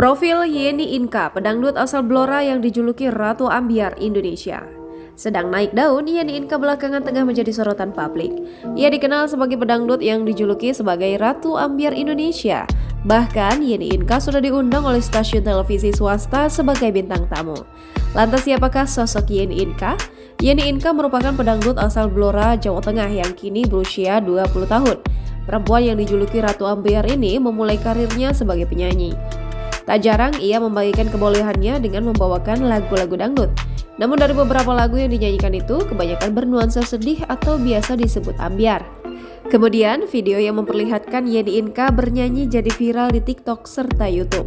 Profil Yeni Inka, pedangdut asal Blora yang dijuluki Ratu Ambyar Indonesia. Sedang naik daun, Yeni Inka belakangan tengah menjadi sorotan publik. Ia dikenal sebagai pedangdut yang dijuluki sebagai Ratu Ambyar Indonesia. Bahkan, Yeni Inka sudah diundang oleh stasiun televisi swasta sebagai bintang tamu. Lantas siapakah sosok Yeni Inka? Yeni Inka merupakan pedangdut asal Blora, Jawa Tengah yang kini berusia 20 tahun. Perempuan yang dijuluki Ratu Ambyar ini memulai karirnya sebagai penyanyi. Tak jarang ia membagikan kebolehannya dengan membawakan lagu-lagu dangdut. Namun dari beberapa lagu yang dinyanyikan itu, kebanyakan bernuansa sedih atau biasa disebut ambyar. Kemudian, video yang memperlihatkan Yeni Inka bernyanyi jadi viral di TikTok serta YouTube.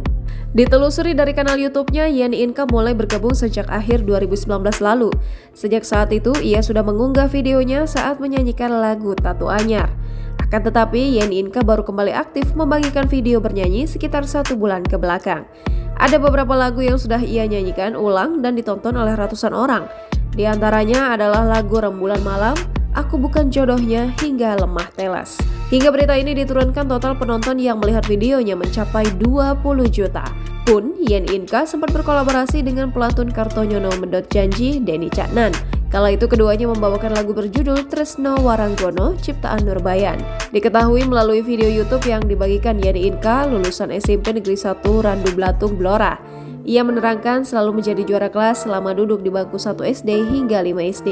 Ditelusuri dari kanal YouTube-nya, Yeni Inka mulai bergabung sejak akhir 2019 lalu. Sejak saat itu, ia sudah mengunggah videonya saat menyanyikan lagu Tatu Anyar. Akan tetapi, Yeni Inka baru kembali aktif membagikan video bernyanyi sekitar 1 bulan ke belakang. Ada beberapa lagu yang sudah ia nyanyikan ulang dan ditonton oleh ratusan orang. Di antaranya adalah lagu Rembulan Malam, Aku Bukan Jodohnya, hingga Lemah Telas. Hingga berita ini diturunkan, total penonton yang melihat videonya mencapai 20 juta. Pun, Yeni Inka sempat berkolaborasi dengan pelantun Kartonyono Medot Janji, Denny Caknan. Kala itu keduanya membawakan lagu berjudul Tresno Waranggono ciptaan Nurbayan. Diketahui melalui video YouTube yang dibagikan Yeni Inka, lulusan SMP Negeri 1 Randu Blatung Blora. Ia menerangkan selalu menjadi juara kelas selama duduk di bangku 1 SD hingga 5 SD.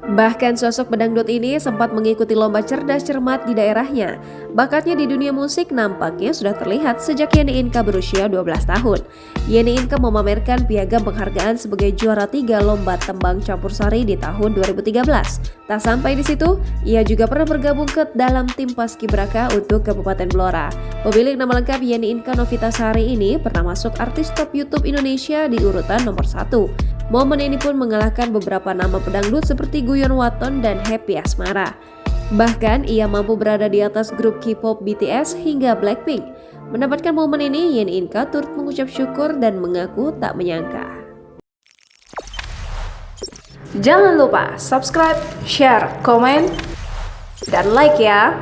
Bahkan sosok pedangdut ini sempat mengikuti lomba cerdas cermat di daerahnya. Bakatnya di dunia musik nampaknya sudah terlihat sejak Yeni Inka berusia 12 tahun. Yeni Inka memamerkan piagam penghargaan sebagai juara 3 lomba tembang campur sari di tahun 2013. Tak sampai di situ, ia juga pernah bergabung ke dalam tim Paskibraka untuk Kabupaten Blora. Pemilik nama lengkap Yeni Inka Novitasari ini pernah masuk artis top YouTube Indonesia di urutan nomor 1. Momen ini pun mengalahkan beberapa nama pedangdut seperti Guyon Waton dan Happy Asmara. Bahkan ia mampu berada di atas grup K-pop BTS hingga Blackpink. Mendapatkan momen ini, Yeni Inka turut mengucap syukur dan mengaku tak menyangka. Jangan lupa subscribe, share, komen, dan like ya!